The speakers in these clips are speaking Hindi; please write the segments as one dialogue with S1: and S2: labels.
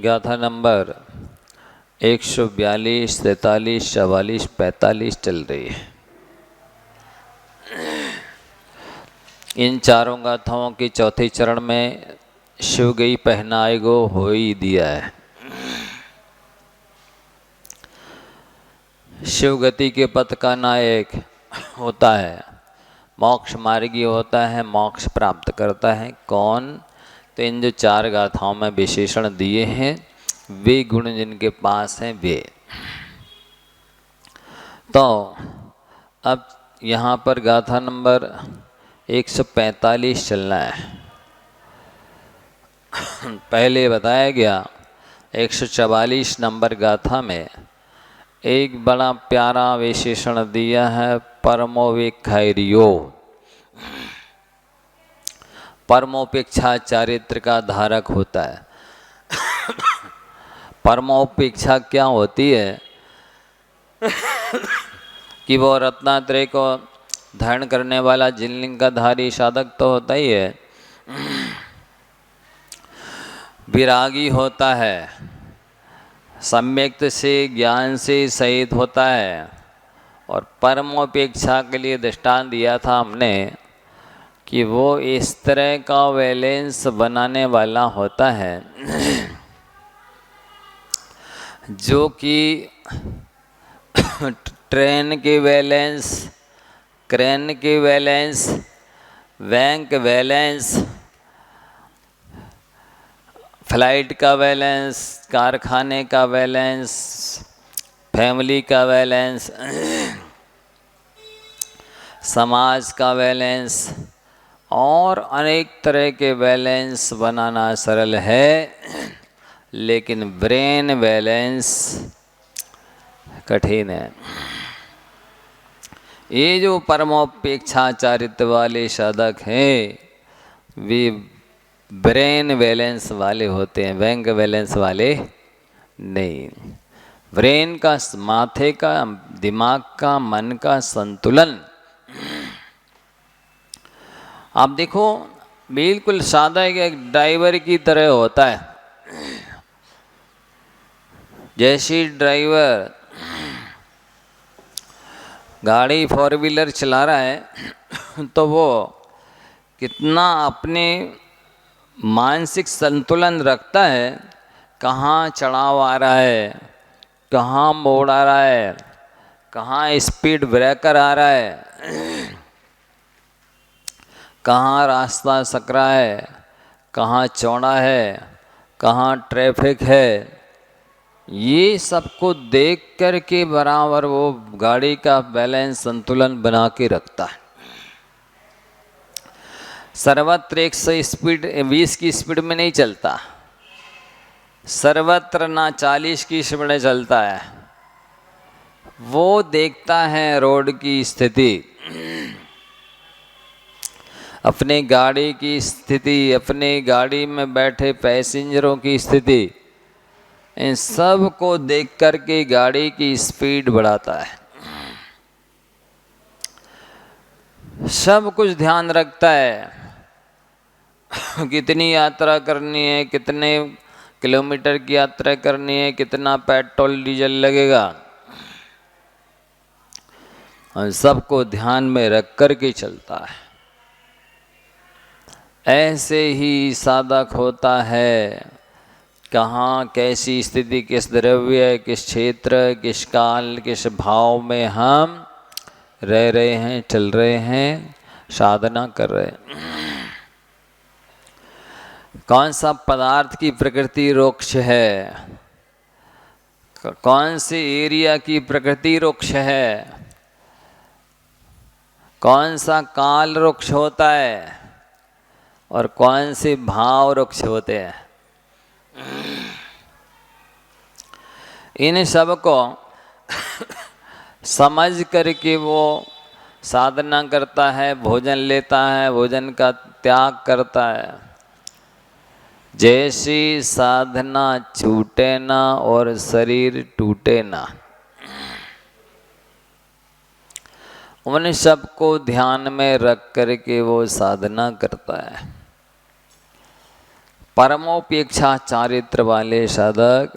S1: गाथा नंबर 142, 43, 44, 45 चल रही है। इन चारों गाथाओं की चौथे चरण में शिव गई पहनाए गो हो ही दिया है। शिव गति के पथ का नायक होता है, मोक्ष मार्गी होता है, मोक्ष प्राप्त करता है। कौन? तो इन जो चार गाथाओं में विशेषण दिए हैं वे गुण जिनके पास हैं वे। तो अब यहाँ पर गाथा नंबर 145 चलना है। पहले बताया गया 144 नंबर गाथा में एक बड़ा प्यारा विशेषण दिया है, परमोविखैर्यो। परमोपेक्षा चारित्र का धारक होता है। परमोपेक्षा क्या होती है कि वो रत्नात्रय को धारण करने वाला जिनलिंग का धारी साधक तो होता ही है, विरागी होता है, सम्यक्त से ज्ञान से सहित होता है। और परमोपेक्षा के लिए दृष्टांत दिया था हमने कि वो इस तरह का बैलेंस बनाने वाला होता है जो कि ट्रेन की बैलेंस, क्रेन की बैलेंस, बैंक बैलेंस, फ्लाइट का बैलेंस, कारखाने का बैलेंस, फैमिली का बैलेंस, समाज का बैलेंस और अनेक तरह के बैलेंस बनाना सरल है, लेकिन ब्रेन बैलेंस कठिन है। ये जो परमोपेक्षा चारित्र वाले साधक हैं वे ब्रेन बैलेंस वाले होते हैं, बैंक बैलेंस वाले नहीं। ब्रेन का, माथे का, दिमाग का, मन का संतुलन आप देखो बिल्कुल सादा एक ड्राइवर की तरह होता है। जैसे ड्राइवर गाड़ी 4 व्हीलर चला रहा है तो वो कितना अपने मानसिक संतुलन रखता है, कहाँ चढ़ाव आ रहा है, कहाँ मोड़ आ रहा है, कहाँ स्पीड ब्रेकर आ रहा है, कहाँ रास्ता सकरा है, कहाँ चौड़ा है, कहाँ ट्रैफिक है, ये सबको देख कर के बराबर वो गाड़ी का बैलेंस संतुलन बना के रखता है। सर्वत्र 120 की स्पीड में नहीं चलता, सर्वत्र ना 40 की स्पीड में चलता है। वो देखता है रोड की स्थिति, अपने गाड़ी की स्थिति, अपने गाड़ी में बैठे पैसेंजरों की स्थिति, इन सब को देख कर के गाड़ी की स्पीड बढ़ाता है। सब कुछ ध्यान रखता है, कितनी यात्रा करनी है, कितने किलोमीटर की यात्रा करनी है, कितना पेट्रोल डीजल लगेगा, और सबको ध्यान में रख कर के चलता है। ऐसे ही साधक होता है, कहाँ कैसी स्थिति, किस द्रव्य, किस क्षेत्र, किस काल, किस भाव में हम रह रहे हैं, चल रहे हैं, साधना कर रहे हैं। कौन सा पदार्थ की प्रकृति रुक्ष है, कौन से एरिया की प्रकृति रुक्ष है, कौन सा काल रुक्ष होता है और कौन से भाव वृक्ष होते हैं, इन सब को समझ करके वो साधना करता है, भोजन लेता है, भोजन का त्याग करता है। जैसी साधना छूटे ना और शरीर टूटे ना, उन सबको ध्यान में रख करके वो साधना करता है। परमोपेक्षा चारित्र वाले साधक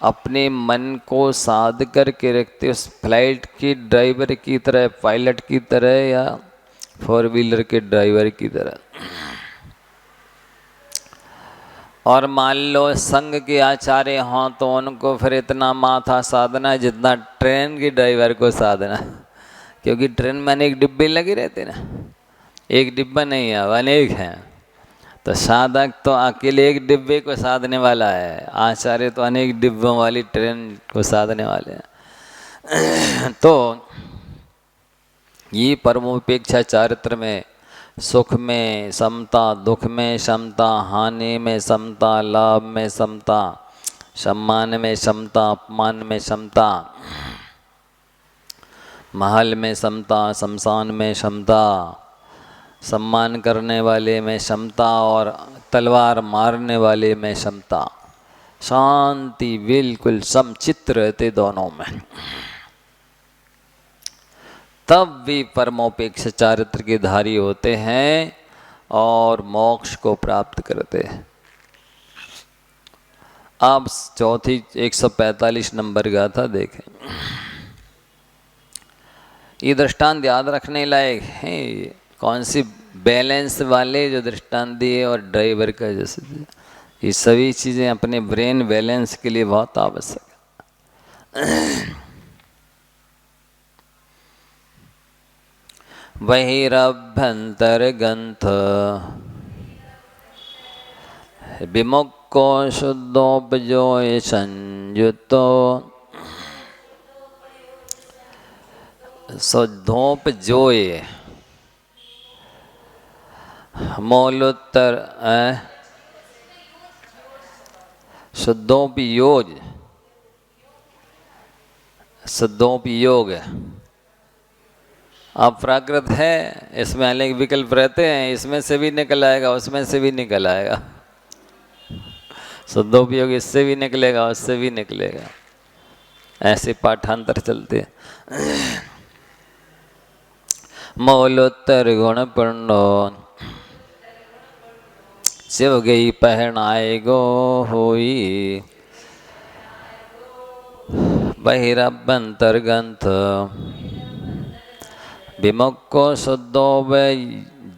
S1: अपने मन को साध करके रखते, उस फ्लाइट की ड्राइवर की तरह, पायलट की तरह या फोर व्हीलर के ड्राइवर की तरह। और मान लो संघ के आचार्य हों तो उनको फिर इतना माथा साधना है जितना ट्रेन के ड्राइवर को साधना, क्योंकि ट्रेन में अनेक डिब्बे लगे रहते ना, एक डिब्बा नहीं है, अनेक हैं। तो साधक तो अकेले एक डिब्बे को साधने वाला है, आचार्य तो अनेक डिब्बों वाली ट्रेन को साधने वाले हैं। तो ये परमोपेक्षा चारित्र में सुख में समता, दुख में समता, हानि में समता, लाभ में समता, सम्मान में समता, अपमान में समता, महल में समता, शमशान में समता, सम्मान करने वाले में समता और तलवार मारने वाले में समता, शांति बिल्कुल समचित्त रहते दोनों में, तब भी परमोपेक्ष चारित्र के धारी होते हैं और मोक्ष को प्राप्त करते हैं। आप चौथी 145 नंबर गाथा देखें। ये दृष्टांत याद रखने लायक है। कौन सी? बैलेंस वाले जो दृष्टांत दिए और ड्राइवर का जैसे, ये सभी चीज़ें अपने ब्रेन बैलेंस के लिए बहुत आवश्यक है। बहिरभ्यंतरगंथ विमुक्को शुद्धोपजोय संयुतो, शुद्धोपजोय मूलोत्तर शुद्धोपयोग, शुद्धोपयोग अब प्राकृत है, इसमें अनेक विकल्प रहते हैं, इसमें से भी निकल आएगा, उसमें से भी निकल आएगा, शुद्धोपयोग इससे भी निकलेगा, उससे भी निकलेगा, ऐसे पाठांतर चलते हैं। मूलोत्तर गुण पुण्यो शिव गई पहनाए गो होई, बहिरभ्यंतरगंथ विमुक्को शुद्धो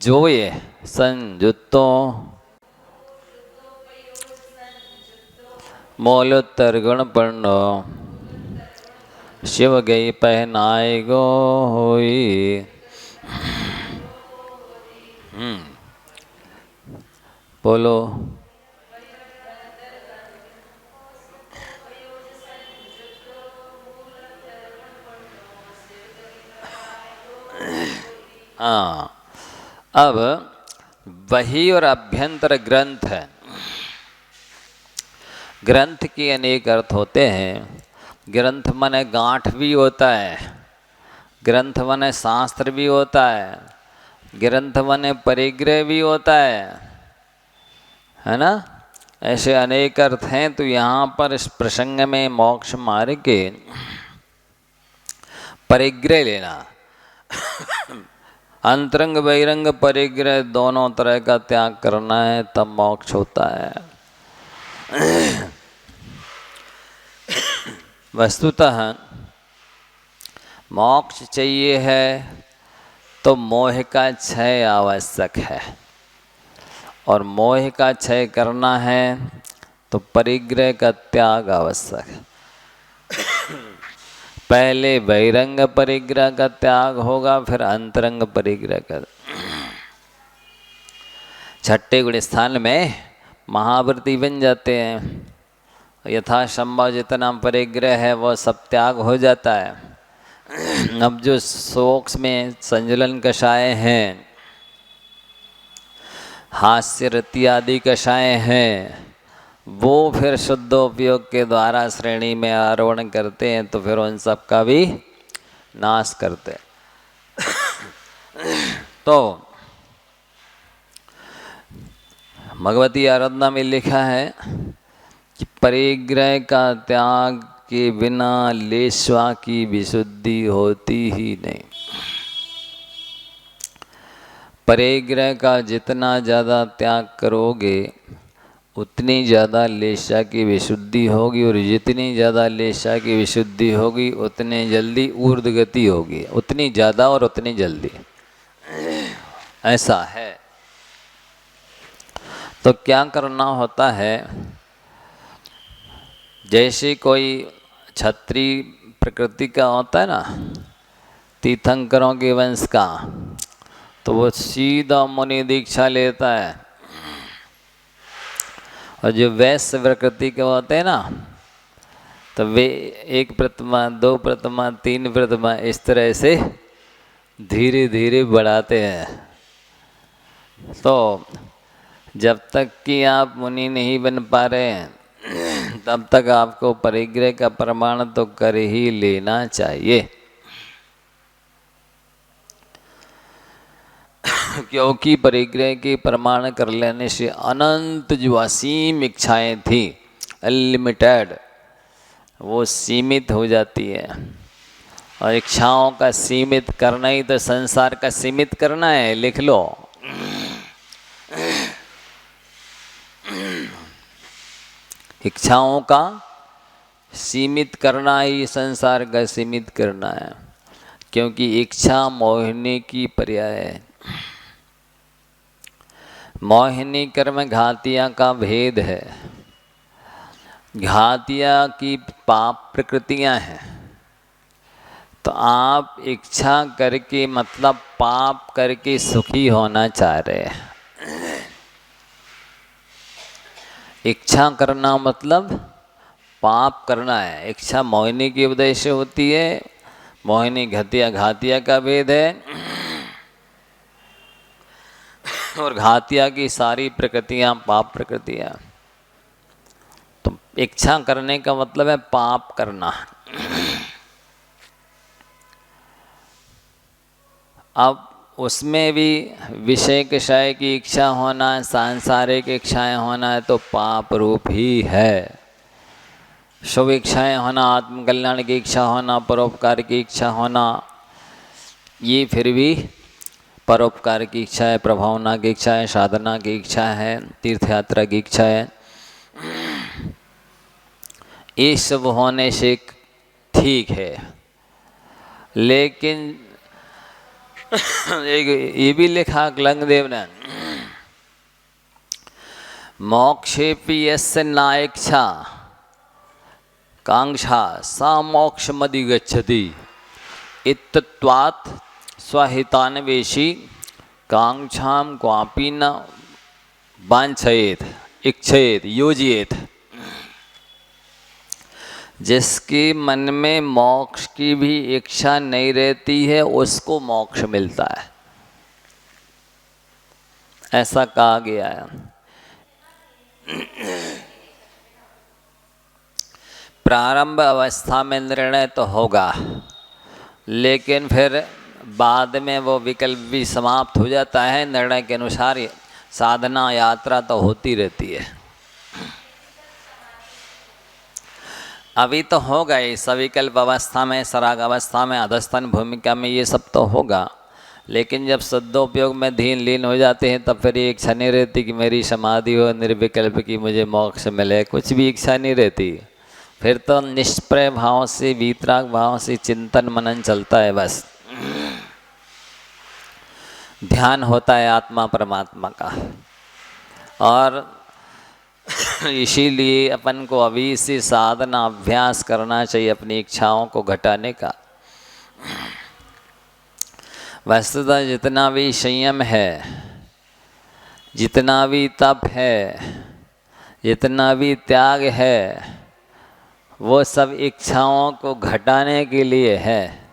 S1: जोय संयुतो, मूलोत्तर गुण पुण्यो शिव गई पहनाए गो होई। बोलो। हाँ, अब वही और अभ्यंतर ग्रंथ है। ग्रंथ के अनेक अर्थ होते हैं। ग्रंथ माने गांठ भी होता है, ग्रंथ माने शास्त्र भी होता है, ग्रंथ माने परिग्रह भी होता है ना। ऐसे अनेक अर्थ हैं। तो यहाँ पर इस प्रसंग में मोक्ष मार्ग के परिग्रह लेना, अंतरंग बहिरंग परिग्रह दोनों तरह का त्याग करना है, तब मोक्ष होता है। वस्तुतः मोक्ष चाहिए है तो मोह का क्षय आवश्यक है, और मोह का क्षय करना है तो परिग्रह का त्याग आवश्यक है। पहले बहिरंग परिग्रह का त्याग होगा, फिर अंतरंग परिग्रह का। छठे गुण स्थान में महाव्रती बन जाते हैं, यथासंभव जितना परिग्रह है वह सब त्याग हो जाता है। अब जो शोक में संजुलन कषाय हैं, हास्य रति आदि कषाय हैं, वो फिर शुद्धोपयोग के द्वारा श्रेणी में आरोहण करते हैं, तो फिर उन सब का भी नाश करते हैं। तो भगवती आराधना में लिखा है कि परिग्रह का त्याग के बिना लेशवा की विशुद्धि होती ही नहीं। परिग्रह का जितना ज़्यादा त्याग करोगे उतनी ज़्यादा लेशा की विशुद्धि होगी, और जितनी ज़्यादा लेशा की विशुद्धि होगी उतनी जल्दी ऊर्ध्व गति होगी, उतनी ज़्यादा और उतनी जल्दी, ऐसा है। तो क्या करना होता है, जैसे कोई क्षत्रिय प्रकृति का होता है ना, तीर्थंकरों के वंश का, तो वो सीधा मुनि दीक्षा लेता है। और जो वैश्य प्रकृति के होते हैं ना, तो वे 1 प्रतिमा, 2 प्रतिमा, 3 प्रतिमा, इस तरह से धीरे धीरे बढ़ाते हैं। तो जब तक कि आप मुनि नहीं बन पा रहे हैं तब तक आपको परिग्रह का प्रमाण तो कर ही लेना चाहिए। क्योंकि परिग्रह के प्रमाण कर लेने से अनंत जो असीम इच्छाएं थी, अनलिमिटेड, वो सीमित हो जाती है। और इच्छाओं का सीमित करना ही तो संसार का सीमित करना है, लिख लो। इच्छाओं का सीमित करना ही संसार का सीमित करना है, क्योंकि इच्छा मोहिनी की पर्याय है। मोहिनी कर्म घातिया का भेद है। घातिया की पाप प्रकृतियां हैं, तो आप इच्छा करके मतलब पाप करके सुखी होना चाह रहे हैं। इच्छा करना मतलब पाप करना है। इच्छा मोहिनी की वजह से होती है। मोहिनी घातिया, घातिया का भेद है। और घातिया की सारी प्रकृतियां पाप प्रकृतियां। तो इच्छा करने का मतलब है पाप करना। अब उसमें भी विषय विषय की इच्छा होना, सांसारिक इच्छाएं होना है तो पाप रूप ही है। शुभ इच्छाएं होना, आत्मकल्याण की इच्छा होना, परोपकार की इच्छा होना, ये फिर भी परोपकार की इच्छा है, प्रभावना की इच्छा है, साधना की इच्छा है, तीर्थ यात्रा की इच्छा है। ये सब होने से ठीक है। लेकिन एक ये भी लिखा कलंगदेव ने, मोक्षेपि यस्य न इच्छा कांक्षा सा मोक्षमधिगच्छति इत्त्वात् स्वहितान्वेषी कांक्षां क्वापि न वांछयेत् इच्छेत योजयेत। जिसके मन में मोक्ष की भी इच्छा नहीं रहती है उसको मोक्ष मिलता है, ऐसा कहा गया है। प्रारंभ अवस्था में निर्णय तो होगा, लेकिन फिर बाद में वो विकल्प भी समाप्त हो जाता है। निर्णय के अनुसार साधना यात्रा तो होती रहती है। अभी तो होगा ही, सविकल्प अवस्था में, सराग अवस्था में, अधस्तन भूमिका में, ये सब तो होगा। लेकिन जब सदोपयोग में धीन लीन हो जाते हैं तब फिर ये इच्छा नहीं रहती कि मेरी समाधि हो निर्विकल्प की, मुझे मोक्ष मिले, कुछ भी इच्छा नहीं रहती। फिर तो निष्प्रय भाव से, वीतराग भाव से चिंतन मनन चलता है, बस ध्यान होता है आत्मा परमात्मा का। और इसीलिए अपन को अभी से साधना अभ्यास करना चाहिए अपनी इच्छाओं को घटाने का। वस्तुतः जितना भी संयम है, जितना भी तप है, जितना भी त्याग है, वो सब इच्छाओं को घटाने के लिए है।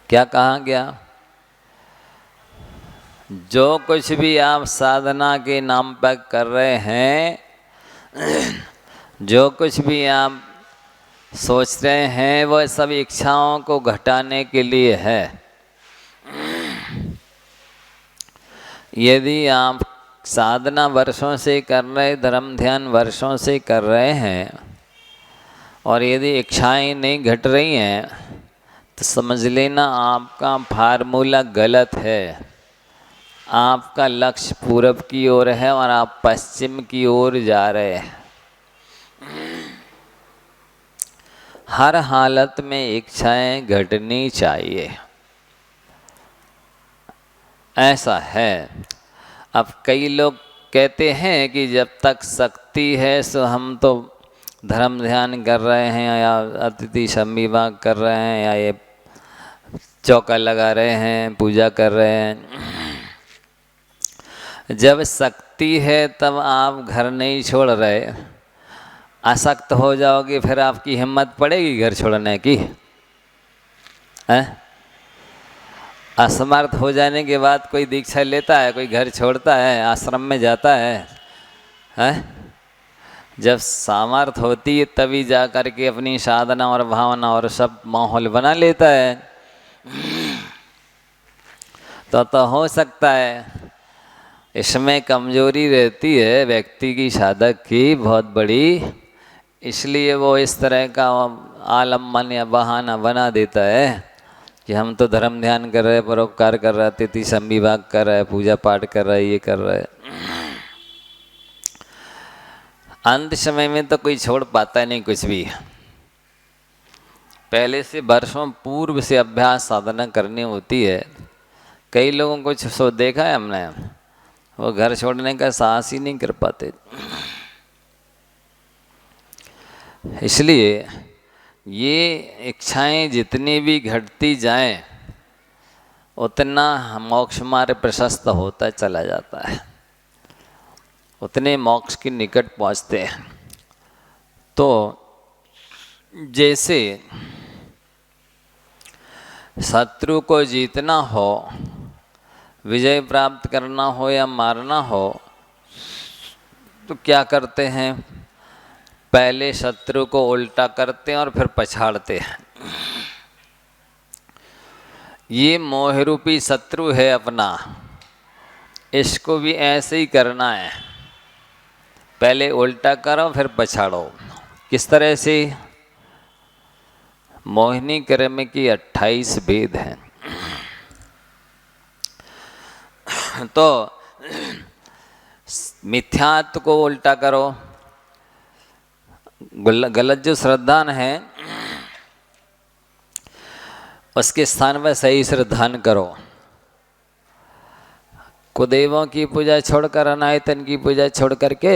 S1: क्या कहा गया? जो कुछ भी आप साधना के नाम पर कर रहे हैं, जो कुछ भी आप सोच रहे हैं, वह सब इच्छाओं को घटाने के लिए है। यदि आप साधना वर्षों से कर रहे, धर्म ध्यान वर्षों से कर रहे हैं, और यदि इच्छाएं नहीं घट रही हैं, तो समझ लेना आपका फार्मूला गलत है। आपका लक्ष्य पूरब की ओर है और आप पश्चिम की ओर जा रहे हैं। हर हालत में इच्छाएं घटनी चाहिए, ऐसा है। अब कई लोग कहते हैं कि जब तक शक्ति है सो हम तो धर्म ध्यान कर रहे हैं या अतिथि संविभाग कर रहे हैं या ये चौका लगा रहे हैं, पूजा कर रहे हैं। जब शक्ति है तब आप घर नहीं छोड़ रहे, आसक्त हो जाओगे फिर आपकी हिम्मत पड़ेगी घर छोड़ने की? है? असमर्थ हो जाने के बाद कोई दीक्षा लेता है, कोई घर छोड़ता है, आश्रम में जाता है? जब सामर्थ होती है तभी जा कर के अपनी साधना और भावना और सब माहौल बना लेता है। तो हो सकता है इसमें कमजोरी रहती है व्यक्ति की, साधक की बहुत बड़ी, इसलिए वो इस तरह का आलम्बन या बहाना बना देता है कि हम तो धर्म ध्यान कर रहे, परोपकार कर रहे, अतिथि संविभाग कर रहे, पूजा पाठ कर रहे, ये कर रहे। अंत समय में तो कोई छोड़ पाता नहीं कुछ भी। पहले से वर्षों पूर्व से अभ्यास साधना करनी होती है। कई लोगों को सो देखा है हमने, वो घर छोड़ने का साहस ही नहीं कर पाते। इसलिए ये इच्छाएं जितनी भी घटती जाएं उतना मोक्ष मार्ग प्रशस्त होता चला जाता है, उतने मोक्ष के निकट पहुंचते हैं। तो जैसे शत्रु को जीतना हो, विजय प्राप्त करना हो या मारना हो, तो क्या करते हैं? पहले शत्रु को उल्टा करते हैं और फिर पछाड़ते हैं। ये मोहरूपी शत्रु है अपना, इसको भी ऐसे ही करना है। पहले उल्टा करो फिर पछाड़ो। किस तरह से? मोहिनी क्रम की 28 भेद हैं। तो मिथ्यात्व को उल्टा करो, गलत जो श्रद्धान है उसके स्थान पर सही श्रद्धान करो। कुदेवों की पूजा छोड़कर अनायतन की पूजा छोड़ करके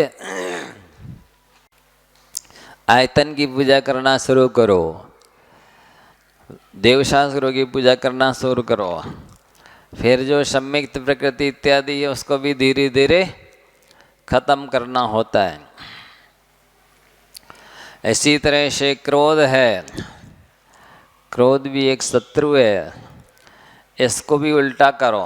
S1: आयतन की पूजा करना शुरू करो, देवशास्त्रों की पूजा करना शुरू करो। फिर जो सम्यक्त प्रकृति इत्यादि है उसको भी धीरे धीरे खत्म करना होता है। इसी तरह से क्रोध है, क्रोध भी एक शत्रु है, इसको भी उल्टा करो।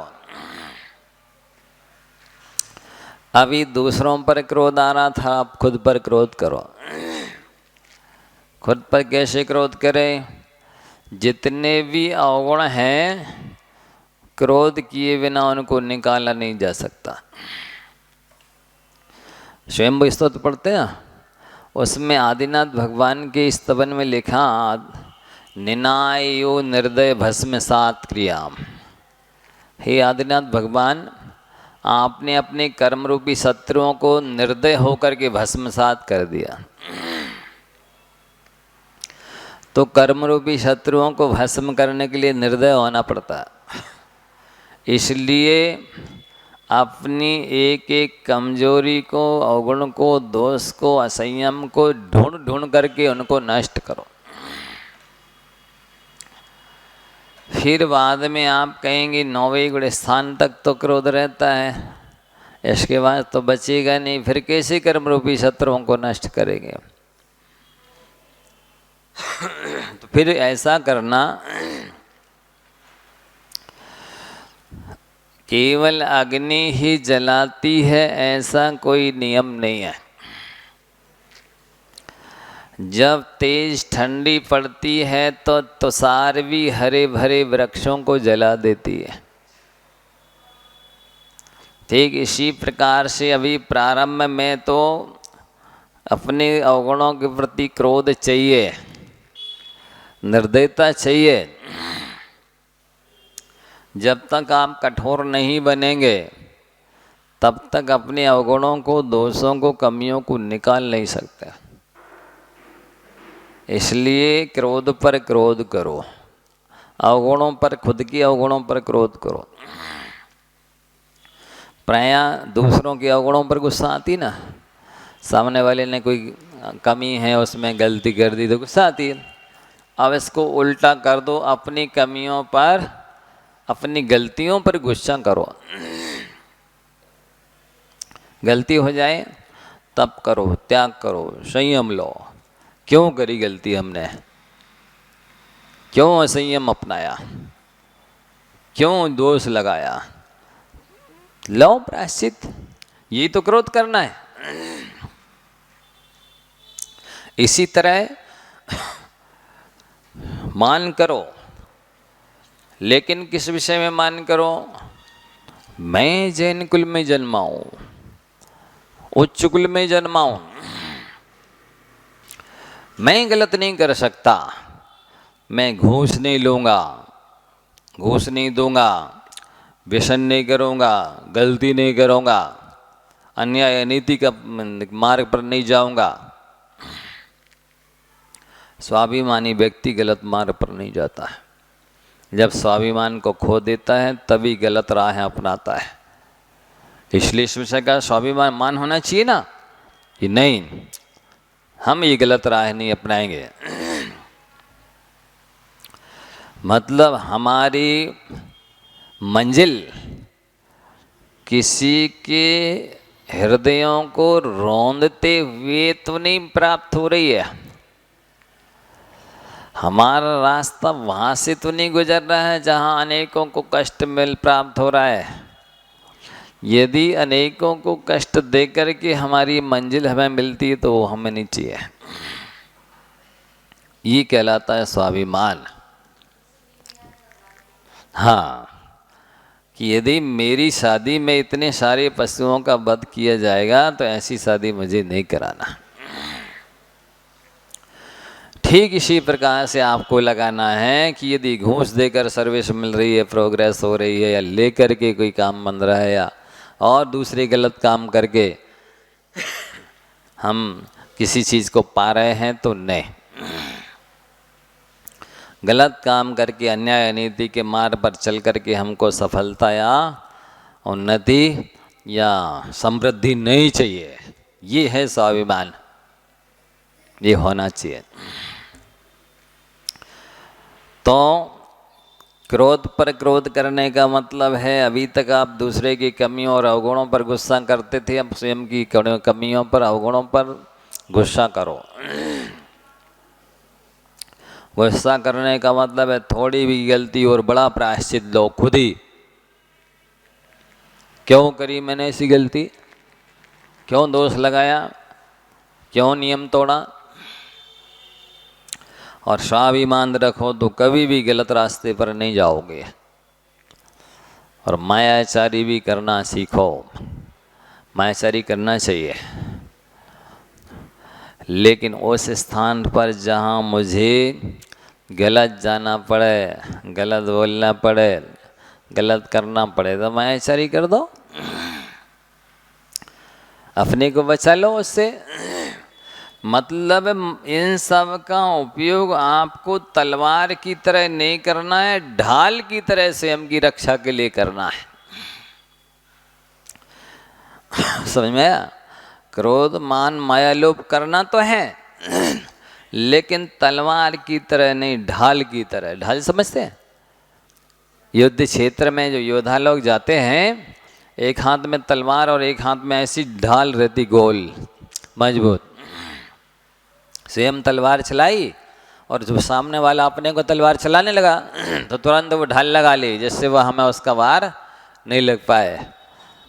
S1: अभी दूसरों पर क्रोध आ रहा था, आप खुद पर क्रोध करो। खुद पर कैसे क्रोध करें? जितने भी अवगुण हैं क्रोध किए बिना उनको निकाला नहीं जा सकता। स्वयं स्तोत्र पढ़ते हैं, उसमें आदिनाथ भगवान के स्तवन में लिखा, निनायो निर्दय भस्म सात क्रिया। हे आदिनाथ भगवान, आपने अपने कर्म रूपी शत्रुओं को निर्दय होकर के भस्मसात कर दिया। तो कर्म रूपी शत्रुओं को भस्म करने के लिए निर्दय होना पड़ता है। इसलिए अपनी एक एक कमजोरी को, अवगुण को, दोष को, असंयम को ढूंढ ढूंढ करके उनको नष्ट करो। फिर बाद में आप कहेंगे 9वें गुण स्थान तक तो क्रोध रहता है, इसके बाद तो बचेगा नहीं, फिर कैसे कर्म रूपी शत्रुओं को नष्ट करेंगे? तो फिर ऐसा करना, केवल अग्नि ही जलाती है ऐसा कोई नियम नहीं है। जब तेज ठंडी पड़ती है तो तुषार भी हरे भरे वृक्षों को जला देती है। ठीक इसी प्रकार से अभी प्रारंभ में तो अपने अवगुणों के प्रति क्रोध चाहिए, निर्दयता चाहिए, जब तक आप कठोर नहीं बनेंगे तब तक अपने अवगुणों को, दोषों को, कमियों को निकाल नहीं सकते। इसलिए क्रोध पर क्रोध करो, अवगुणों पर, खुद के अवगुणों पर क्रोध करो। प्राय दूसरों के अवगुणों पर गुस्सा आती ना, सामने वाले ने कोई कमी है उसमें गलती कर दी तो गुस्सा आती है। अब इसको उल्टा कर दो, अपनी कमियों पर, अपनी गलतियों पर गुस्सा करो। गलती हो जाए तब करो, त्याग करो, संयम लो। क्यों करी गलती हमने, क्यों असंयम अपनाया, क्यों दोष लगाया, लो प्रायश्चित। ये तो क्रोध करना है। इसी तरह मान करो, लेकिन किस विषय में मान करो? मैं जैन कुल में जन्मा हूं, उच्च कुल में जन्मा हूं, मैं गलत नहीं कर सकता, मैं घूस नहीं लूंगा, घूस नहीं दूंगा, व्यसन नहीं करूंगा, गलती नहीं करूंगा, अन्याय अनीति का मार्ग पर नहीं जाऊंगा। स्वाभिमानी व्यक्ति गलत मार्ग पर नहीं जाता है। जब स्वाभिमान को खो देता है तभी गलत राह अपनाता है। इसलिए इस विषय का स्वाभिमान मान होना चाहिए ना, कि नहीं, हम ये गलत राह नहीं अपनाएंगे। मतलब हमारी मंजिल किसी के हृदयों को रौंदते हुए तो नहीं प्राप्त हो रही है, हमारा रास्ता वहाँ से तो नहीं गुजर रहा है जहाँ अनेकों को कष्ट मिल प्राप्त हो रहा है। यदि अनेकों को कष्ट दे कर के हमारी मंजिल हमें मिलती है तो वो हमें नहीं चाहिए। ये कहलाता है स्वाभिमान। हाँ, कि यदि मेरी शादी में इतने सारे पशुओं का वध किया जाएगा तो ऐसी शादी मुझे नहीं कराना। ठीक इसी प्रकार से आपको लगाना है कि यदि घूस देकर सर्विस मिल रही है, प्रोग्रेस हो रही है, या लेकर के कोई काम बन रहा है, या और दूसरे गलत काम करके हम किसी चीज़ को पा रहे हैं, तो नहीं, गलत काम करके अन्याय अनीति के मार्ग पर चल करके हमको सफलता या उन्नति या समृद्धि नहीं चाहिए। ये है स्वाभिमान, ये होना चाहिए। तो क्रोध पर क्रोध करने का मतलब है, अभी तक आप दूसरे की कमियों और अवगुणों पर गुस्सा करते थे, अब स्वयं की कमियों पर, अवगुणों पर गुस्सा करो। गुस्सा करने का मतलब है थोड़ी भी गलती और बड़ा प्रायश्चित लो खुद ही। क्यों करी मैंने ऐसी गलती, क्यों दोष लगाया, क्यों नियम तोड़ा? और स्वाभिमान रखो तो कभी भी गलत रास्ते पर नहीं जाओगे। और मायाचारी भी करना सीखो, मायाचारी करना चाहिए, लेकिन उस स्थान पर जहाँ मुझे गलत जाना पड़े, गलत बोलना पड़े, गलत करना पड़े, तो मायाचारी कर दो, अपने को बचा लो उससे। मतलब इन सब का उपयोग आपको तलवार की तरह नहीं करना है, ढाल की तरह स्वयं की रक्षा के लिए करना है। समझ में आया? क्रोध मान माया लोभ करना तो है, लेकिन तलवार की तरह नहीं, ढाल की तरह। ढाल समझते हैं? युद्ध क्षेत्र में जो योद्धा लोग जाते हैं, एक हाथ में तलवार और एक हाथ में ऐसी ढाल रहती गोल मजबूत। स्वयं तलवार चलाई और जो सामने वाला अपने को तलवार चलाने लगा तो तुरंत वो ढाल लगा ली, जिससे वह हमें उसका वार नहीं लग पाए,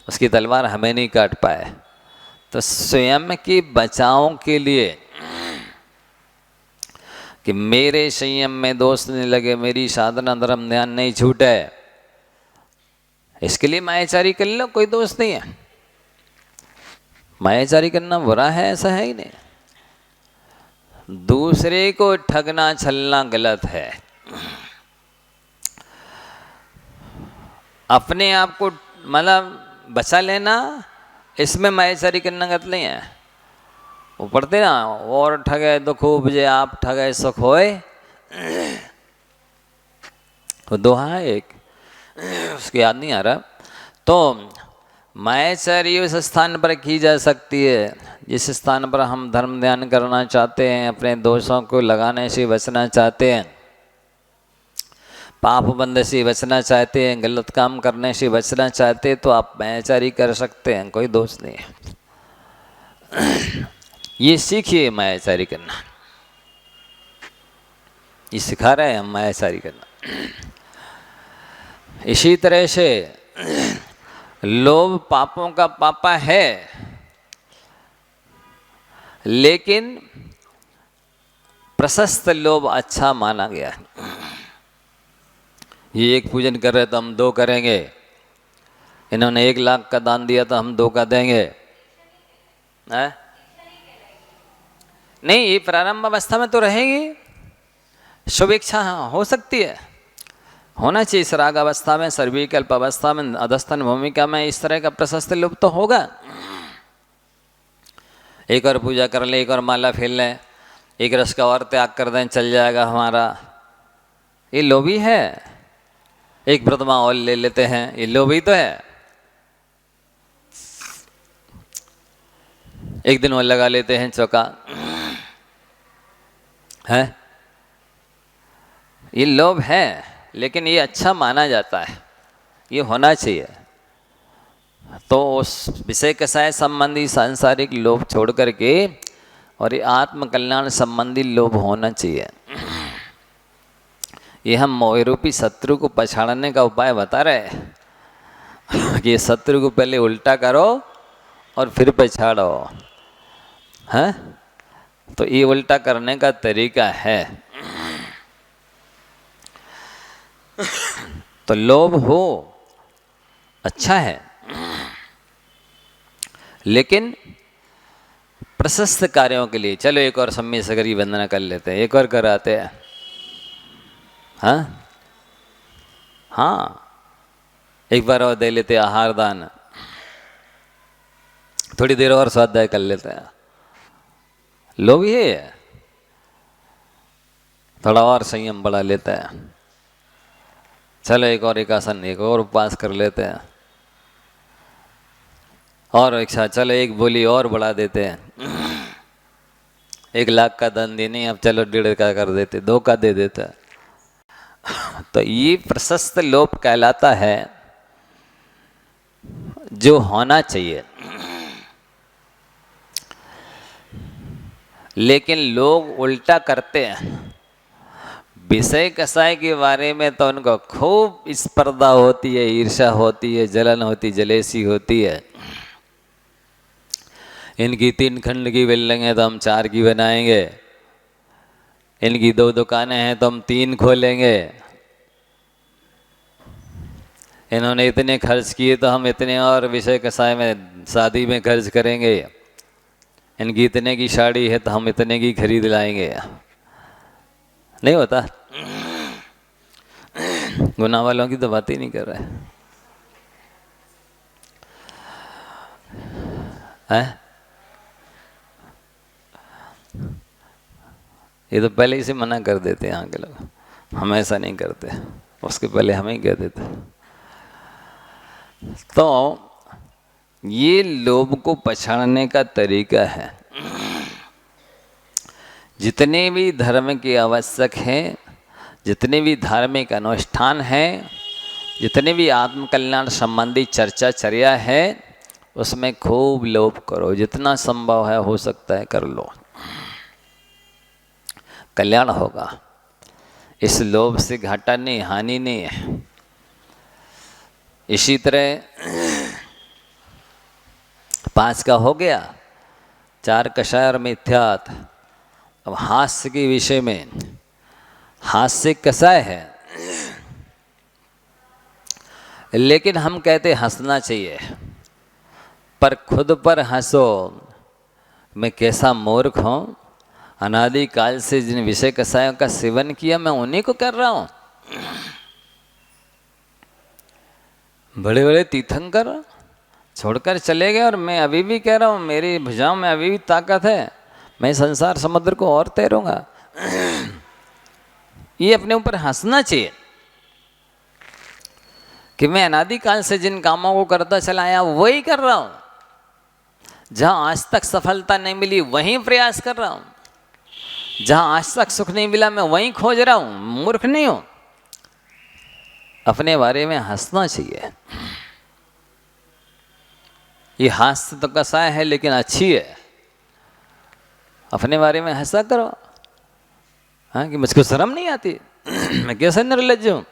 S1: उसकी तलवार हमें नहीं काट पाए। तो स्वयं की बचाव के लिए कि मेरे संयम में दोष नहीं लगे, मेरी साधना धर्म ध्यान नहीं छूटे, इसके लिए मायाचारी कर लो, कोई दोष नहीं है। मायाचारी करना बुरा है ऐसा है ही नहीं। दूसरे को ठगना छलना गलत है। अपने आप को मतलब बचा लेना, इसमें मायाचारी करना गलत नहीं है। वो पढ़ते ना, और ठगे तो खूब जे आप ठगे सुख होए, वो दोहा है एक, उसकी याद नहीं आ रहा। तो मायाचारी उस स्थान पर की जा सकती है जिस स्थान पर हम धर्म ध्यान करना चाहते हैं, अपने दोषों को लगाने से बचना चाहते हैं, पाप बंद से बचना चाहते हैं, गलत काम करने से बचना चाहते हैं, तो आप मायाचारी कर सकते हैं, कोई दोष नहीं है। ये सीखिए मायाचारी करना, ये सिखा रहे हैं हम मायाचारी करना। इसी तरह से लोभ पापों का पापा है, लेकिन प्रशस्त लोभ अच्छा माना गया है। ये एक पूजन कर रहे तो हम 2 करेंगे, इन्होंने 1 लाख का दान दिया तो हम 2 का देंगे, है? नहीं, ये प्रारंभ अवस्था में तो रहेगी, शुभ इच्छा हो सकती है, होना चाहिए। इस राग अवस्था में, सर्विकल्प अवस्था में, अधस्तन भूमिका में इस तरह का प्रशस्त लोभ तो होगा। एक और पूजा कर ले, एक और माला फेर लें, एक रस का और त्याग कर दें, चल जाएगा हमारा, ये लोभी है। एक व्रतमा और ले लेते हैं, ये लोभी तो है। एक दिन और लगा लेते हैं चौका, है, ये लोभ है, लेकिन ये अच्छा माना जाता है, ये होना चाहिए। तो उस विषय कसाय संबंधी सांसारिक लोभ छोड़ करके और ये आत्म कल्याण संबंधी लोभ होना चाहिए। ये हम मोह रूपी शत्रु को पछाड़ने का उपाय बता रहे हैं कि शत्रु को पहले उल्टा करो और फिर पछाड़ो, हैं? तो ये उल्टा करने का तरीका है। तो लोभ हो अच्छा है, लेकिन प्रशस्त कार्यों के लिए। चलो एक और सम्मी सगरी वंदना कर लेते हैं, एक और कराते हैं, हाँ हाँ, एक बार और दे लेते आहार दान, थोड़ी देर और स्वाध्याय कर लेते हैं। लोभ ये है, थोड़ा और संयम बढ़ा लेते हैं, चलो एक और एकासन, एक और उपवास कर लेते हैं, और इच्छा, चलो एक बोली और बढ़ा देते हैं। 1 लाख का दान देने, अब चलो 1.5 का कर देते, 2 का दे देता है। तो ये प्रशस्त लोभ कहलाता है, जो होना चाहिए। लेकिन लोग उल्टा करते हैं, विषय कसाय के बारे में तो उनको खूब स्पर्धा होती है, ईर्ष्या होती है, जलन होती, जलेसी होती है। इनकी 3 खंड की बिल्डिंग है तो हम 4 की बनाएंगे, इनकी 2 दुकानें हैं तो हम 3 खोलेंगे, इन्होंने इतने खर्च किए तो हम इतने और विषय कसाय में शादी में खर्च करेंगे, इनकी इतने की साड़ी है तो हम इतने की खरीद लाएंगे। नहीं होता? गुनाह वालों की तो बात ही नहीं कर रहे हैं। ये तो पहले ही से मना कर देते हैं यहाँ के लोग, हम ऐसा नहीं करते, उसके पहले हमें ही कह देते। तो ये लोभ को पछाड़ने का तरीका है। जितने भी धर्म के आवश्यक हैं, जितने भी धार्मिक अनुष्ठान हैं, जितने भी आत्मकल्याण संबंधी चर्चा चर्या है, उसमें खूब लोभ करो, जितना संभव है हो सकता है कर लो, कल्याण होगा। इस लोभ से घाटा नहीं, हानि नहीं है। इसी तरह 5 का हो गया, 4 कषाय और मिथ्यात। अब हास्य के विषय में, हास्य कषाय है, लेकिन हम कहते हंसना चाहिए, पर खुद पर हंसो। मैं कैसा मूर्ख हूँ, अनादिकाल से जिन विषय कषायों का सेवन किया मैं उन्हीं को कर रहा हूँ। बड़े बड़े तीर्थंकर छोड़कर चले गए और मैं अभी भी कह रहा हूँ मेरी भुजाओं में अभी भी ताकत है, मैं संसार समुद्र को और तैरूंगा। ये अपने ऊपर हंसना चाहिए कि मैं अनादिकाल से जिन कामों को करता चला आया वही कर रहा हूँ, जहाँ आज तक सफलता नहीं मिली वहीं प्रयास कर रहा हूँ, जहाँ आज तक सुख नहीं मिला मैं वहीं खोज रहा हूँ, मूर्ख नहीं हूँ। अपने बारे में हंसना चाहिए। ये हास्य तो कसाय है लेकिन अच्छी है। अपने बारे में हंसा करो, हाँ, कि मुझको शर्म नहीं आती, मैं कैसे निर्लज्ज हूँ,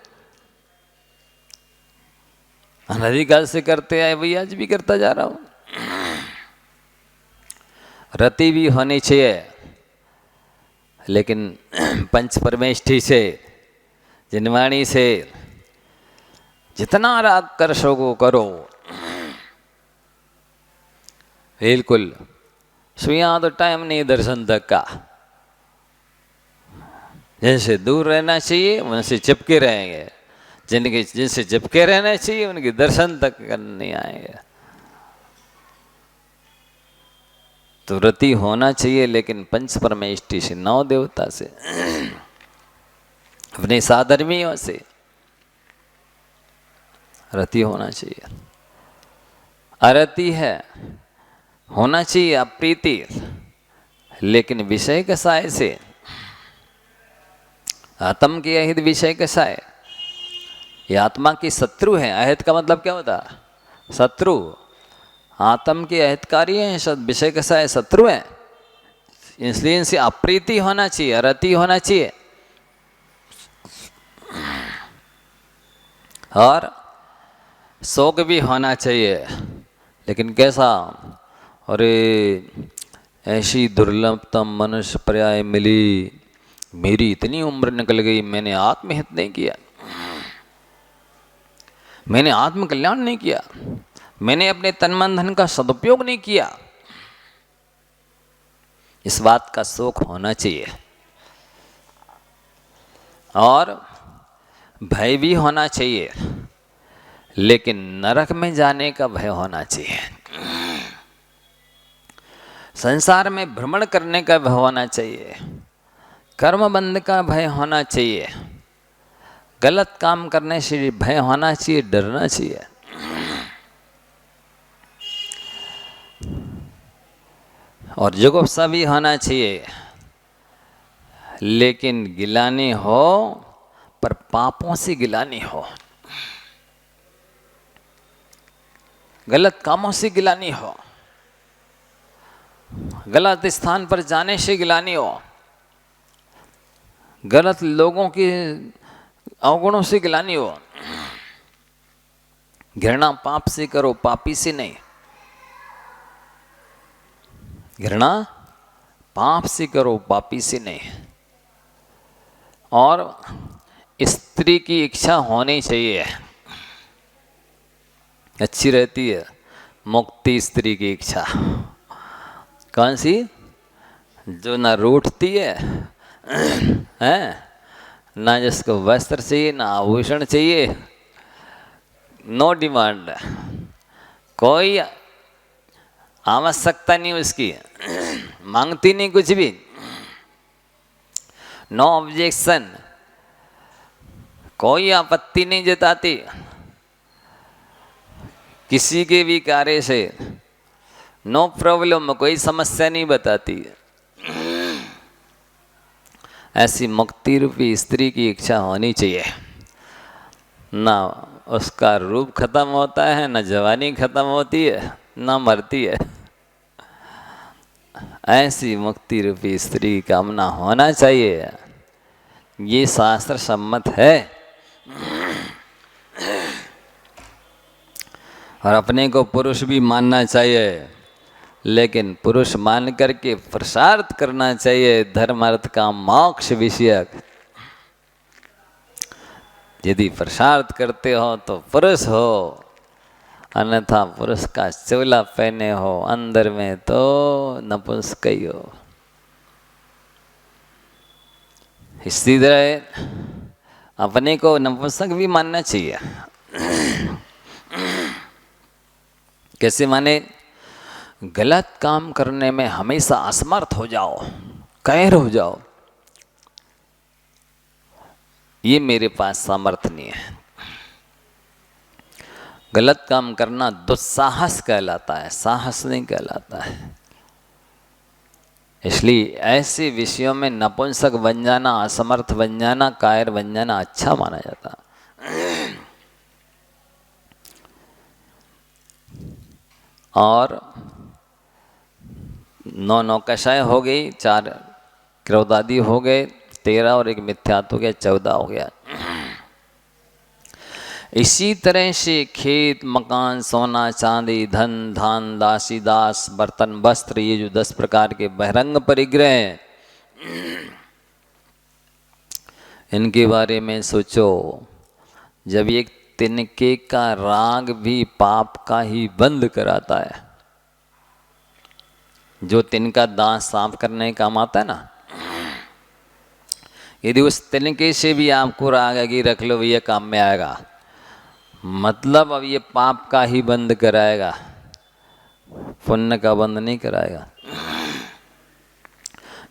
S1: अनादिकाल से करते आए वही आज भी करता जा रहा हूँ। रति भी होनी चाहिए लेकिन पंच परमेष्ठी से, जिनवाणी से जितना राग कर सको करो, बिल्कुल सुइयां तो टाइम नहीं दर्शन तक का। जिनसे दूर रहना चाहिए उनसे चिपके रहेंगे, जिनसे चिपके रहना चाहिए उनके दर्शन तक नहीं आएंगे। तो रति होना चाहिए लेकिन पंच परमेष्ठी से, नौ देवता से, अपने साधर्मियों से रति होना चाहिए। अरति है, होना चाहिए अप्रीति लेकिन विषय कसाय से। आत्म की अहित विषय कसाय, ये आत्मा की शत्रु है। अहित का मतलब क्या होता है? शत्रु। आत्म के अहितकारी है, विषय कसाय शत्रु है, इसलिए इनसे अप्रीति होना चाहिए, अरति होना चाहिए। और शोक भी होना चाहिए लेकिन कैसा? अरे ऐसी दुर्लभतम मनुष्य पर्याय मिली, मेरी इतनी उम्र निकल गई, मैंने आत्महित नहीं किया, मैंने आत्म कल्याण नहीं किया, मैंने अपने तन मन धन का सदुपयोग नहीं किया। इस बात का शोक होना चाहिए। और भय भी होना चाहिए लेकिन नरक में जाने का भय होना चाहिए। संसार में भ्रमण करने का भय होना चाहिए, कर्म बंध का भय होना चाहिए, गलत काम करने से भय होना चाहिए, डरना चाहिए। और जुगुप्सा भी होना चाहिए लेकिन गिलानी हो पर पापों से गिलानी हो, गलत कामों से गिलानी हो, गलत स्थान पर जाने से गिलानी हो, गलत लोगों के अवगुणों से गिलानी हो। घृणा पाप से करो, पापी से नहीं। घृणा पाप से करो, पापी से नहीं। और स्त्री की इच्छा होनी चाहिए, अच्छी रहती है। मुक्ति स्त्री की इच्छा कौन सी? जो ना रूठती है, हैं, ना जिसको वस्त्र चाहिए, ना आभूषण चाहिए, नो डिमांड, कोई आवश्यकता नहीं उसकी, मांगती नहीं कुछ भी, नो ऑब्जेक्शन, कोई आपत्ति नहीं जताती किसी के भी कार्य से, नो प्रॉब्लम, कोई समस्या नहीं बताती। ऐसी मुक्ति रूपी स्त्री की इच्छा होनी चाहिए। ना उसका रूप खत्म होता है, ना जवानी खत्म होती है, ना मरती है। ऐसी मुक्ति रूपी स्त्री की कामना होना चाहिए। ये शास्त्र सम्मत है। और अपने को पुरुष भी मानना चाहिए लेकिन पुरुष मान करके पुरुषार्थ करना चाहिए, धर्म अर्थ काम मोक्ष विषयक। यदि पुरुषार्थ करते हो तो पुरुष हो, अन्यथा पुरुष का चोला पहने हो, अंदर में तो नपुंसक ही हो। इसी तरह अपने को नपुंसक भी मानना चाहिए। कैसे माने, गलत काम करने में हमेशा असमर्थ हो जाओ, कैर हो जाओ, ये मेरे पास सामर्थ्य नहीं है। गलत काम करना दुस्साहस कहलाता है, साहस नहीं कहलाता है। इसलिए ऐसे विषयों में नपुंसक बन जाना, असमर्थ बन जाना, कायर बन जाना अच्छा माना जाता। और 9 नौकशाएं हो गई, 4 क्रोधादि हो गए, 13 और एक मिथ्यात्व हो गया, 14 हो गया। इसी तरह से खेत, मकान, सोना, चांदी, धन, धान, दासी, दास, बर्तन, वस्त्र, ये जो 10 प्रकार के बहिरंग परिग्रह हैं, इनके बारे में सोचो। जब एक तिनके का राग भी पाप का ही बंद कराता है, जो तिनका दांत साफ करने का काम आता है ना, यदि उस तिनके से भी आपको राग है कि रख लो भैया काम में आएगा, मतलब अब ये पाप का ही बंद कराएगा, पुण्य का बंद नहीं कराएगा।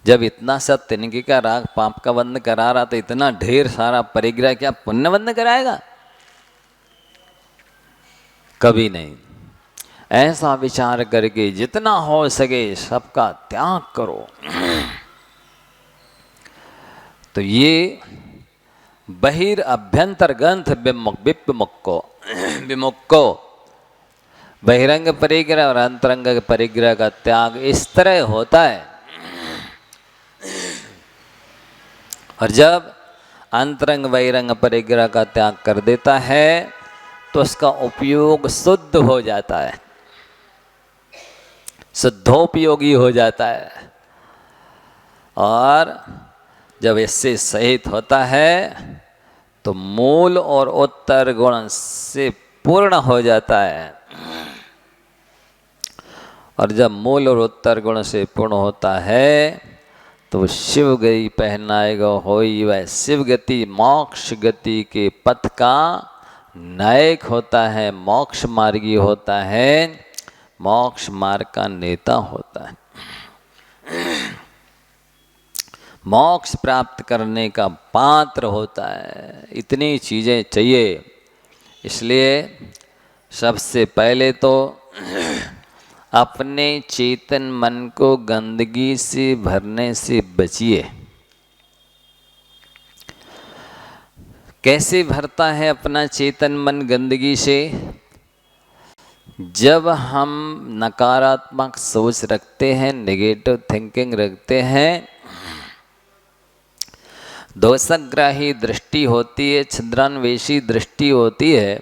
S1: जब इतना सा तिनके का राग पाप का बंद करा रहा, तो इतना ढेर सारा परिग्रह क्या पुण्य बंद कराएगा? कभी नहीं। ऐसा विचार करके जितना हो सके सबका त्याग करो। तो ये बहिर अभ्यंतर ग्रंथ विमुक्को बहिरंग परिग्रह और अंतरंग परिग्रह का त्याग इस तरह होता है। और जब अंतरंग बहिरंग परिग्रह का त्याग कर देता है तो उसका उपयोग शुद्ध हो जाता है, शुद्धोपयोगी हो जाता है। और जब इससे सहित होता है तो मूल और उत्तर गुण से पूर्ण हो जाता है। और जब मूल और उत्तर गुण से पूर्ण होता है तो शिव गति पहनाएगा होई वह शिव गति मोक्ष गति के पथ का नायक होता है, मोक्ष मार्गी होता है, मोक्ष मार्ग का नेता होता है। मोक्ष प्राप्त करने का पात्र होता है। इतनी चीज़ें चाहिए। इसलिए सबसे पहले तो अपने चेतन मन को गंदगी से भरने से बचिए। कैसे भरता है अपना चेतन मन गंदगी से? जब हम नकारात्मक सोच रखते हैं, नेगेटिव थिंकिंग रखते हैं, दोषग्राही दृष्टि होती है, छिद्रान्वेषी दृष्टि होती है,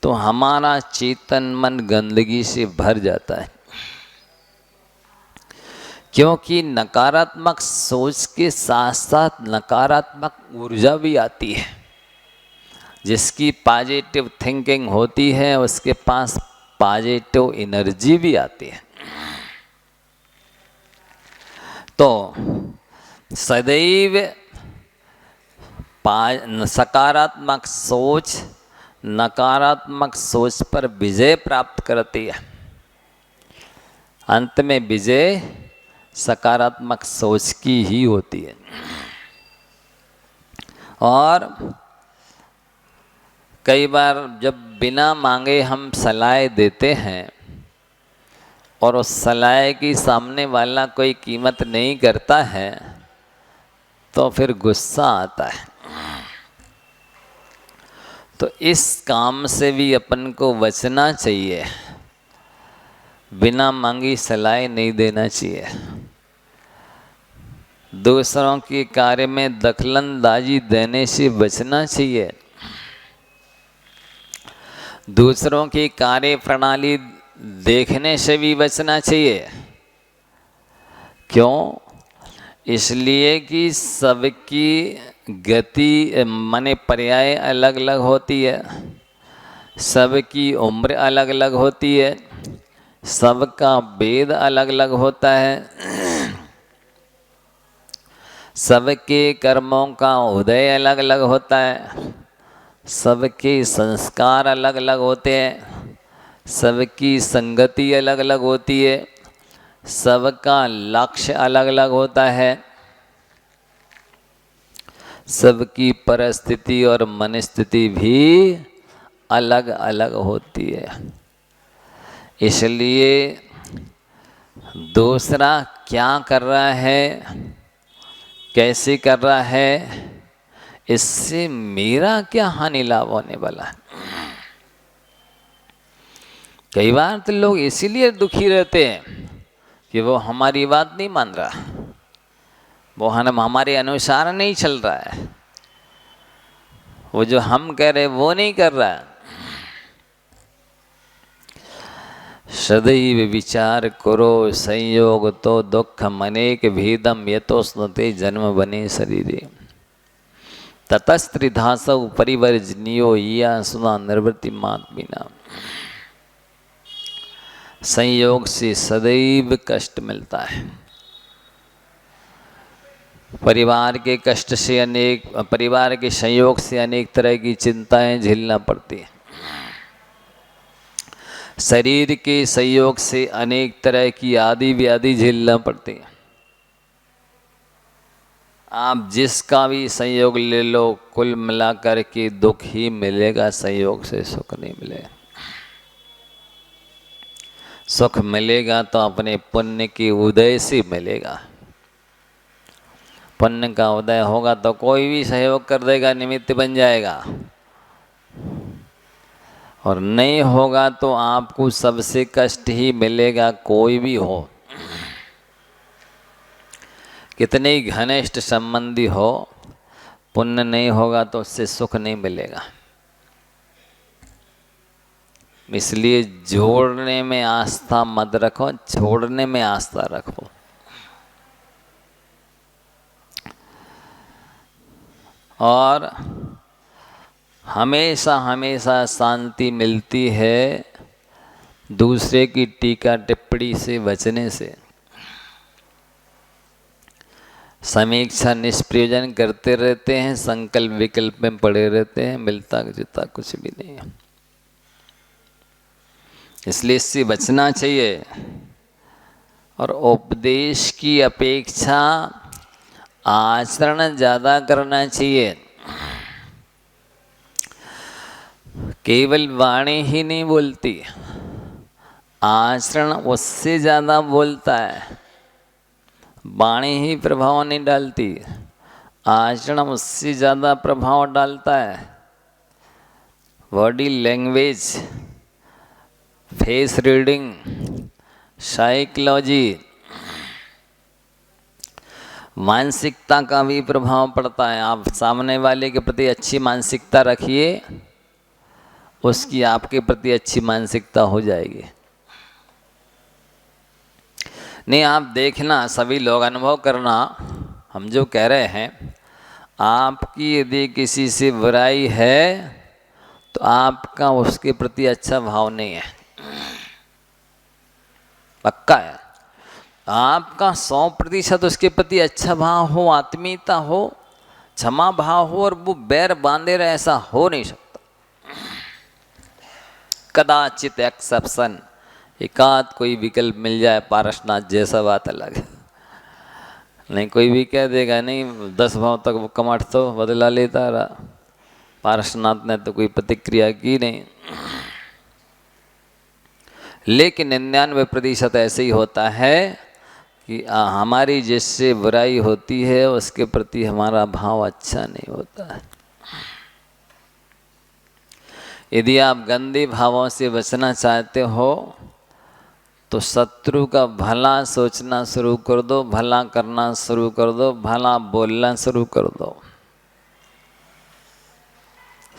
S1: तो हमारा चेतन मन गंदगी से भर जाता है। क्योंकि नकारात्मक सोच के साथ साथ नकारात्मक ऊर्जा भी आती है। जिसकी पॉजिटिव थिंकिंग होती है उसके पास पॉजिटिव एनर्जी भी आती है। तो सदैव सकारात्मक सोच नकारात्मक सोच पर विजय प्राप्त करती है। अंत में विजय सकारात्मक सोच की ही होती है। और कई बार जब बिना मांगे हम सलाह देते हैं और उस सलाह की सामने वाला कोई कीमत नहीं करता है तो फिर गुस्सा आता है। तो इस काम से भी अपन को बचना चाहिए। बिना मांगी सलाह नहीं देना चाहिए। दूसरों के कार्य में दखलंदाजी देने से बचना चाहिए। दूसरों की कार्य प्रणाली देखने से भी बचना चाहिए। क्यों? इसलिए कि सबकी गति माने पर्याय अलग अलग होती है, सबकी उम्र अलग अलग होती है, सबका वेद अलग अलग होता है, सबके कर्मों का उदय अलग अलग होता है, सबके संस्कार अलग अलग होते हैं। सबकी संगति अलग अलग होती है, सबका लक्ष्य अलग अलग होता है, सबकी परिस्थिति और मनस्थिति भी अलग अलग होती है। इसलिए दूसरा क्या कर रहा है, कैसे कर रहा है, इससे मेरा क्या हानि लाभ होने वाला है। कई बार तो लोग इसीलिए दुखी रहते हैं कि वो हमारी बात नहीं मान रहा, वो हमारे अनुसार नहीं चल रहा है, वो जो हम कह रहे वो नहीं कर रहा है। सदैव विचार करो संयोग तो दुख मनेक भेदम यतो स्नुते जन्म बने शरीरे ततस्त्रिधासौ परिवर्जनीयो या सुना निर्वृत्ति मात्मीना। संयोग से सदैव कष्ट मिलता है। परिवार के कष्ट से परिवार के संयोग से अनेक तरह की चिंताएं झेलना पड़ती है। शरीर के संयोग से अनेक तरह की आदि व्याधि झेलना पड़ती है। आप जिसका भी संयोग ले लो, कुल मिलाकर के दुख ही मिलेगा, संयोग से सुख नहीं मिलेगा। सुख मिलेगा तो अपने पुण्य के उदय से मिलेगा। पुण्य का उदय होगा तो कोई भी सहयोग कर देगा, निमित्त बन जाएगा, और नहीं होगा तो आपको सबसे कष्ट ही मिलेगा, कोई भी हो, कितने ही घनिष्ठ संबंधी हो, पुण्य नहीं होगा तो उससे सुख नहीं मिलेगा। इसलिए जोड़ने में आस्था मत रखो, छोड़ने में आस्था रखो। और हमेशा हमेशा शांति मिलती है दूसरे की टीका टिप्पणी से बचने से। समीक्षा निष्प्रयोजन करते रहते हैं, संकल्प विकल्प में पड़े रहते हैं, मिलता जुलता कुछ भी नहीं है। इसलिए इससे बचना चाहिए। और उपदेश की अपेक्षा आचरण ज़्यादा करना चाहिए। केवल वाणी ही नहीं बोलती, आचरण उससे ज़्यादा बोलता है। वाणी ही प्रभाव नहीं डालती, आचरण उससे ज़्यादा प्रभाव डालता है। Body language, face reading, psychology, मानसिकता का भी प्रभाव पड़ता है। आप सामने वाले के प्रति अच्छी मानसिकता रखिए, उसकी आपके प्रति अच्छी मानसिकता हो जाएगी। नहीं, आप देखना, सभी लोग अनुभव करना, हम जो कह रहे हैं, आपकी यदि किसी से बुराई है तो आपका उसके प्रति अच्छा भाव नहीं है, पक्का है। आपका 100% उसके प्रति अच्छा भाव हो, आत्मीयता हो, क्षमा भाव हो, और वो बैर बांधे रहे, ऐसा हो नहीं सकता। कदाचित एक्सेप्शन, एकाध कोई विकल्प मिल जाए पारसनाथ जैसा, बात अलग है। नहीं, कोई भी कह देगा नहीं 10 भाव तक वो कमठ तो बदला लेता रहा, पारसनाथ ने तो कोई प्रतिक्रिया की नहीं। लेकिन 99% ऐसे ही होता है कि हमारी जिससे बुराई होती है उसके प्रति हमारा भाव अच्छा नहीं होता है। यदि आप गंदे भावों से बचना चाहते हो तो शत्रु का भला सोचना शुरू कर दो, भला करना शुरू कर दो, भला बोलना शुरू कर दो।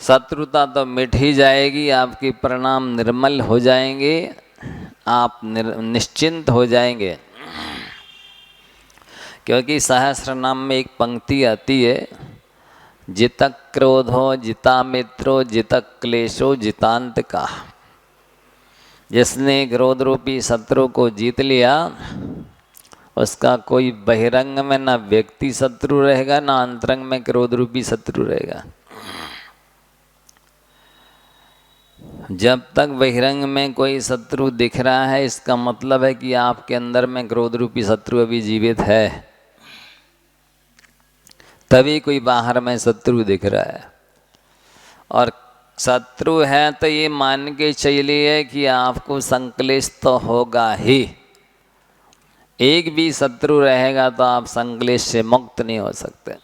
S1: शत्रुता तो मिट ही जाएगी, आपके परिणाम निर्मल हो जाएंगे, आप निश्चिंत हो जाएंगे। क्योंकि सहस्र नाम में एक पंक्ति आती है, जितक क्रोधो जिता मित्रो जितक क्लेशो जितांत का। जिसने क्रोध रूपी शत्रु को जीत लिया, उसका कोई बहिरंग में ना व्यक्ति शत्रु रहेगा, ना अंतरंग में क्रोध रूपी शत्रु रहेगा। जब तक बहिरंग में कोई शत्रु दिख रहा है, इसका मतलब है कि आपके अंदर में क्रोध रूपी शत्रु अभी जीवित है, तभी कोई बाहर में शत्रु दिख रहा है। और शत्रु है तो ये मान के चलिए कि आपको संक्लेश तो होगा ही। एक भी शत्रु रहेगा तो आप संक्लेश से मुक्त नहीं हो सकते।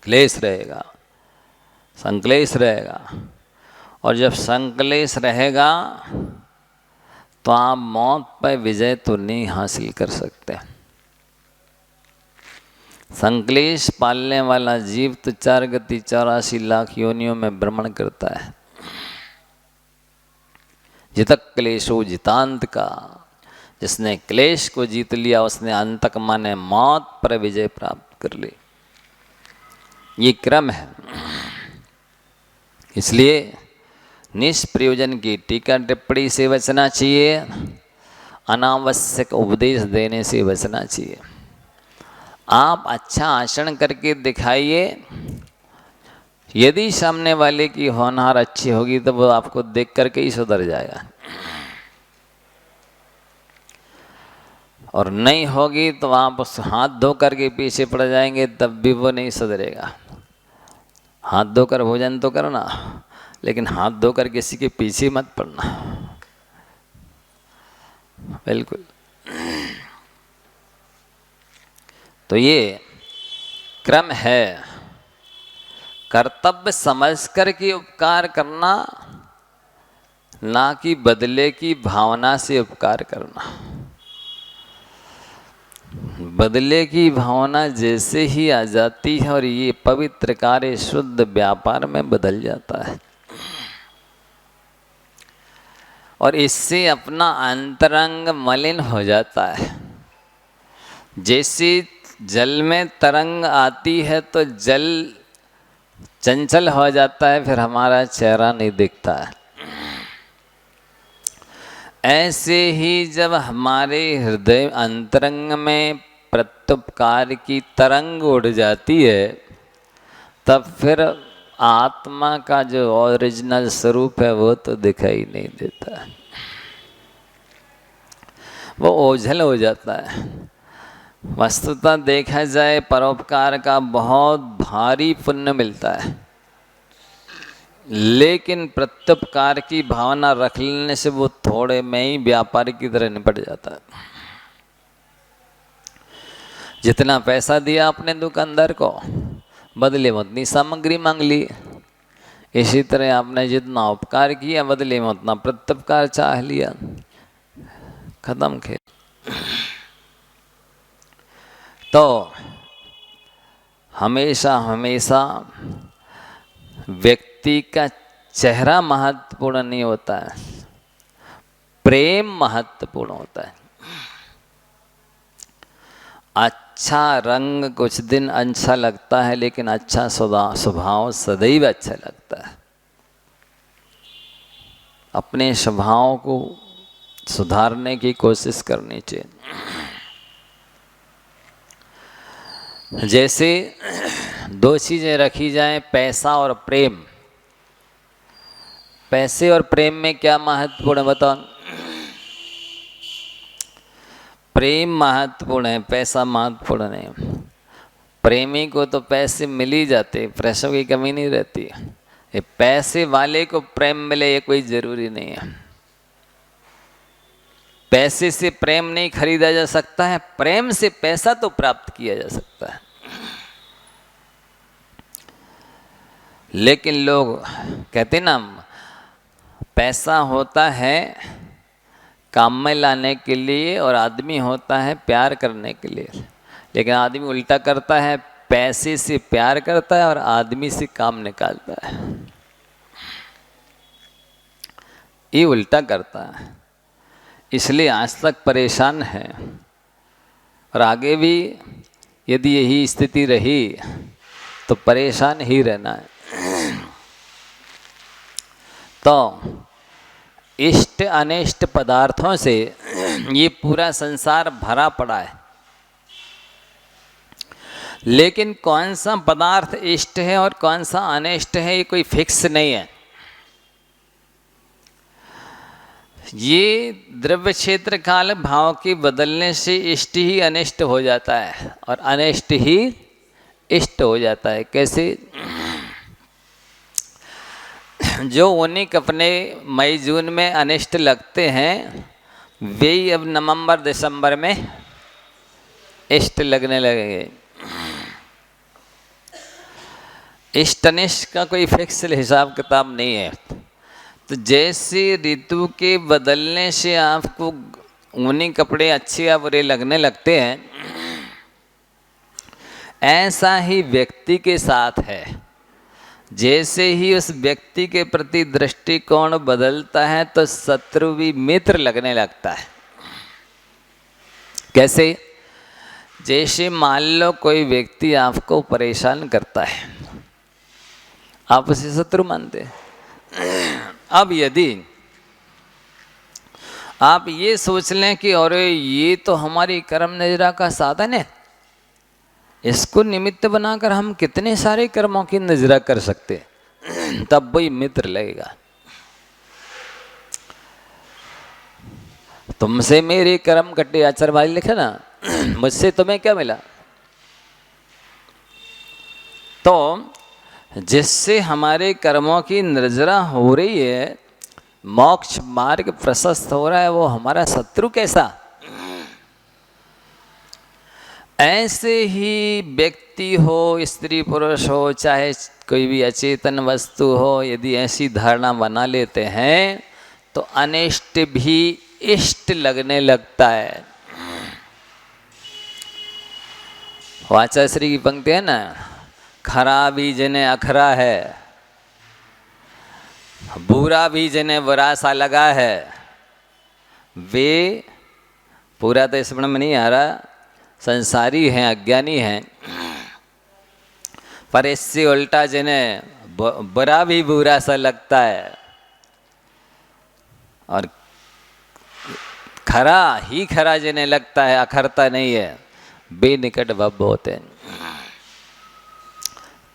S1: क्लेश रहेगा, संक्लेश रहेगा, और जब संक्लेश रहेगा तो आप मौत पर विजय तो नहीं हासिल कर सकते। संक्लेश पालने वाला जीव तो 4 गति 84 लाख योनियों में भ्रमण करता है। जितक क्लेशो जितांत का, जिसने क्लेश को जीत लिया उसने अंतक माने मौत पर विजय प्राप्त कर ली। ये क्रम है। इसलिए निष्प्रयोजन की टीका टिप्पणी से बचना चाहिए, अनावश्यक उपदेश देने से बचना चाहिए। आप अच्छा आचरण करके दिखाइए, यदि सामने वाले की होनहार अच्छी होगी तो वो आपको देख करके ही सुधर जाएगा, और नहीं होगी तो आप उस हाथ धो करके पीछे पड़ जाएंगे, तब भी वो नहीं सुधरेगा। हाथ धोकर भोजन तो करना, लेकिन हाथ धोकर किसी के पीछे मत पड़ना। बिल्कुल। तो ये क्रम है, कर्तव्य समझकर के उपकार करना, ना कि बदले की भावना से उपकार करना। बदले की भावना जैसे ही आ जाती है और ये पवित्र कार्य शुद्ध व्यापार में बदल जाता है, और इससे अपना अंतरंग मलिन हो जाता है। जैसे जल में तरंग आती है तो जल चंचल हो जाता है, फिर हमारा चेहरा नहीं दिखता है। ऐसे ही जब हमारे हृदय अंतरंग में प्रत्युपकार की तरंग उड़ जाती है, तब फिर आत्मा का जो ओरिजिनल स्वरूप है वो तो दिखाई नहीं देता है, वो ओझल हो जाता है। वस्तुतः देखा जाए परोपकार का बहुत भारी पुण्य मिलता है, लेकिन प्रत्युपकार की भावना रख लेने से वो थोड़े में ही व्यापारी की तरह निपट जाता है। जितना पैसा दिया आपने दुकानदार को, बदले में उतनी सामग्री मांग ली। इसी तरह आपने जितना उपकार किया, बदले में उतना प्रत्युपकार चाह लिया, खत्म खेल। तो हमेशा हमेशा व्यक्ति का चेहरा महत्वपूर्ण नहीं होता है, प्रेम महत्वपूर्ण होता है। अच्छा रंग कुछ दिन अच्छा लगता है, लेकिन अच्छा स्वभाव सदैव अच्छा लगता है। अपने स्वभाव को सुधारने की कोशिश करनी चाहिए। जैसे 2 चीज़ें रखी जाएं, पैसा और प्रेम। पैसे और प्रेम में क्या महत्वपूर्ण है बताओ? प्रेम महत्वपूर्ण है, पैसा महत्वपूर्ण नहीं। प्रेमी को तो पैसे मिल ही जाते, पैसों की कमी नहीं रहती। ये पैसे वाले को प्रेम मिले ये कोई ज़रूरी नहीं है। पैसे से प्रेम नहीं खरीदा जा सकता है, प्रेम से पैसा तो प्राप्त किया जा सकता है। लेकिन लोग कहते ना, पैसा होता है काम में लाने के लिए और आदमी होता है प्यार करने के लिए। लेकिन आदमी उल्टा करता है, पैसे से प्यार करता है और आदमी से काम निकालता है। ये उल्टा करता है, इसलिए आज तक परेशान है, और आगे भी यदि यही स्थिति रही तो परेशान ही रहना है। तो इष्ट अनिष्ट पदार्थों से ये पूरा संसार भरा पड़ा है, लेकिन कौन सा पदार्थ इष्ट है और कौन सा अनिष्ट है ये कोई फिक्स नहीं है। ये द्रव्य क्षेत्र काल भाव के बदलने से इष्ट ही अनिष्ट हो जाता है और अनिष्ट ही इष्ट हो जाता है। कैसे? जो उन्हीं अपने मई जून में अनिष्ट लगते हैं वे ही अब नवंबर दिसंबर में इष्ट लगने लगेंगे। इष्ट अनिष्ट का कोई फिक्स हिसाब किताब नहीं है। तो जैसे ऋतु के बदलने से आपको ऊनी कपड़े अच्छे या बुरे लगने लगते हैं, ऐसा ही व्यक्ति के साथ है। जैसे ही उस व्यक्ति के प्रति दृष्टिकोण बदलता है तो शत्रु भी मित्र लगने लगता है। कैसे? जैसे मान लो कोई व्यक्ति आपको परेशान करता है, आप उसे शत्रु मानते हैं। अब यदि आप ये सोच लें कि अरे ये तो हमारी कर्म नजरा का साधन है, इसको निमित्त बनाकर हम कितने सारे कर्मों की नजरा कर सकते, तब वही मित्र लगेगा। तुमसे मेरे कर्म कटे आचार भाई लिखे ना, मुझसे तुम्हें क्या मिला? तो जिससे हमारे कर्मों की नजरा हो रही है, मोक्ष मार्ग प्रशस्त हो रहा है, वो हमारा शत्रु कैसा? ऐसे ही व्यक्ति हो, स्त्री पुरुष हो, चाहे कोई भी अचेतन वस्तु हो, यदि ऐसी धारणा बना लेते हैं तो अनिष्ट भी इष्ट लगने लगता है। वाचाश्री की पंक्ति है ना, खरा भी जिन्हें अखरा है, बुरा भी जिन्हें बुरा सा लगा है, वे पूरा तो स्मरण में नहीं आ रहा, संसारी हैं, अज्ञानी हैं। पर इससे उल्टा जिन्हें बुरा भी बुरा सा लगता है और खरा ही खरा जिन्हें लगता है, अखरता नहीं है, बेनिकट भव होते हैं।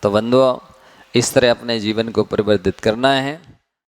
S1: तो बंधुओं, इस तरह अपने जीवन को परिवर्तित करना है।